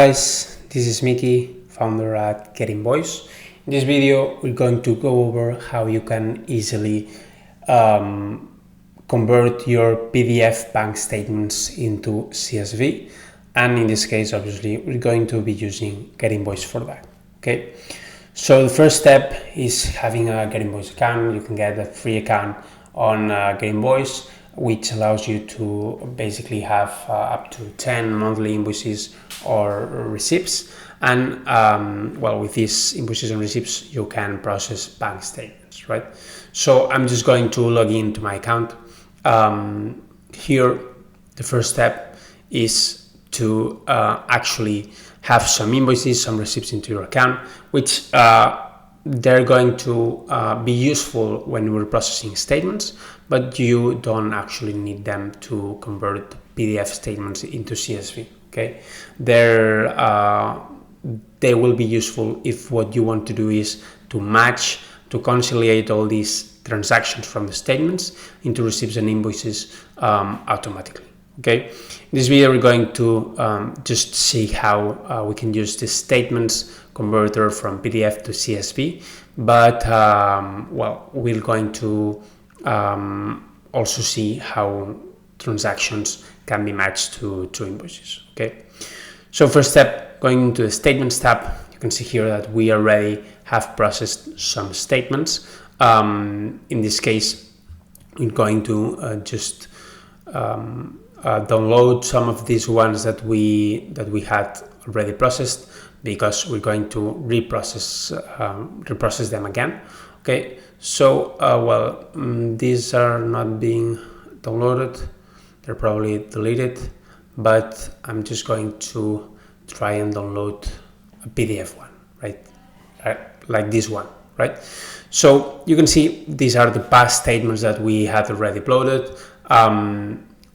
Guys, this is Mickey, founder at GetInvoice. In this video, we're going to go over how you can easily convert your PDF bank statements into CSV. And in this case, obviously, we're going to be using GetInvoice for that. Okay. So the first step is having a GetInvoice account. You can get a free account on GetInvoice, which allows you to basically have up to 10 monthly invoices or receipts. And with these invoices and receipts, you can process bank statements, right? So I'm just going to log into my account. Here, the first step is to actually have some invoices, some receipts into your account, which they're going to be useful when we're processing statements, but you don't actually need them to convert PDF statements into CSV. Okay, they will be useful if what you want to do is to conciliate all these transactions from the statements into receipts and invoices automatically. Okay, in this video we're going to just see how we can use this statements converter from PDF to CSV, but we're going to also see how transactions can be matched to invoices. Okay, so first step, going into the statements tab, you can see here that we already have processed some statements. In this case, we're going to just download some of these ones that we had already processed, because we're going to reprocess them again. Okay, so these are not being downloaded, they're probably deleted, but I'm just going to try and download a PDF one, right? Like this one, right? So you can see these are the past statements that we had already uploaded.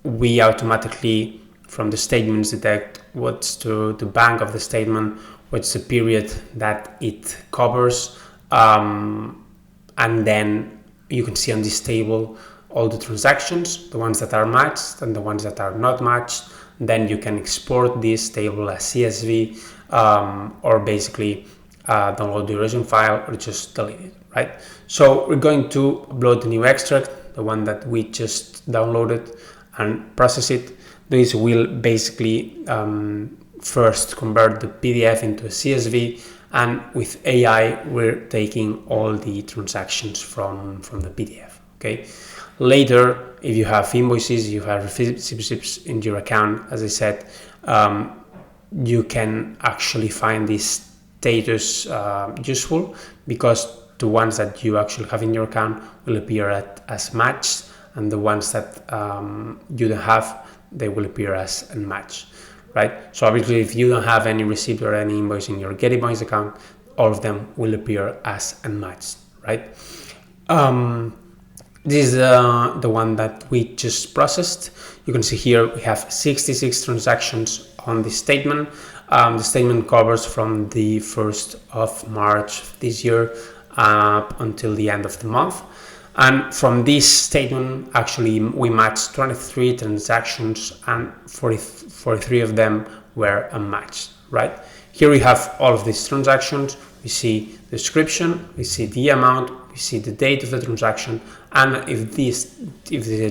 We automatically, from the statements, detect what's the bank of the statement, what's the period that it covers, and then you can see on this table all the transactions, the ones that are matched and the ones that are not matched. Then you can export this table as CSV, or basically download the original file or just delete it, right? So we're going to upload the new extract, the one that we just downloaded, and process it. This will basically first convert the PDF into a CSV, and with AI we're taking all the transactions from the PDF. Okay, later, if you have invoices, you have receipts in your account, as I said, you can actually find this status useful, because the ones that you actually have in your account will appear as matched, and the ones that you don't have, they will appear as unmatched, right? So obviously, if you don't have any receipt or any invoice in your GetInvoice account, all of them will appear as unmatched, right? This is the one that we just processed. You can see here we have 66 transactions on this statement. The statement covers from the 1st of March this year up until the end of the month. And from this statement, actually, we matched 23 transactions, and 43 of them were unmatched, right? Here we have all of these transactions. We see the description, we see the amount, we see the date of the transaction, and if the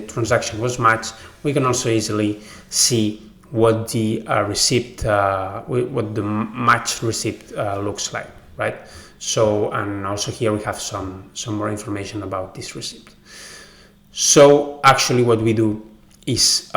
transaction was matched, we can also easily see what the what the matched receipt looks like, right? So, and also here we have some more information about this receipt. So actually what we do is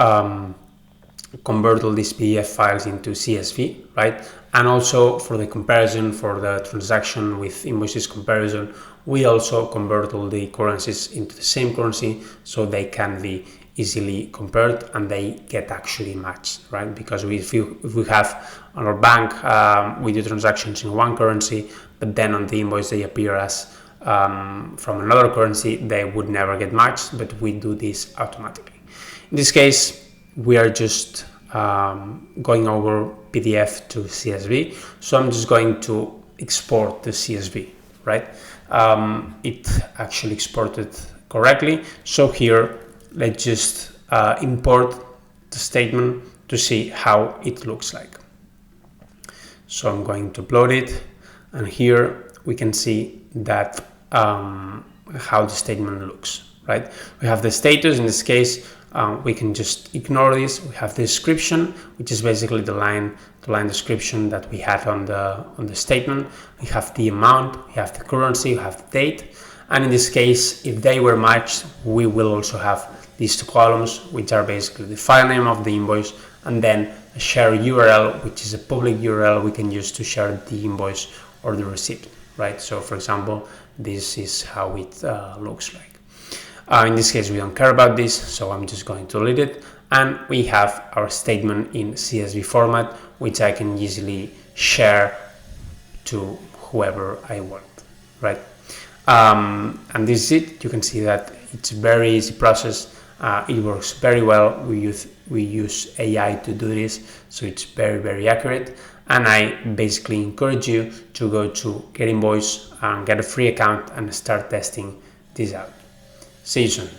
convert all these PDF files into CSV, right? And also for the comparison, for the transaction with invoices comparison, we also convert all the currencies into the same currency, so they can be easily compared and they get actually matched, right? Because if we have on our bank, we do transactions in one currency, but then on the invoice they appear as from another currency, they would never get matched, but we do this automatically. In this case, we are just going over PDF to CSV, so I'm just going to export the CSV, right? It actually exported correctly, so here let's just import the statement to see how it looks like. So I'm going to upload it, and here we can see that how the statement looks, right? We have the status. In this case, we can just ignore this. We have the description, which is basically the line description that we had on the statement. We have the amount, we have the currency, we have the date, and in this case, if they were matched, we will also have these two columns, which are basically the file name of the invoice and then a share URL, which is a public URL we can use to share the invoice or the receipt, right? So for example, this is how it looks like. In this case, we don't care about this, so I'm just going to delete it. And we have our statement in CSV format, which I can easily share to whoever I want, right? And this is it. You can see that it's a very easy process. It works very well. We use AI to do this, so it's very, very accurate. And I basically encourage you to go to GetInvoice and get a free account and start testing this out. See you soon.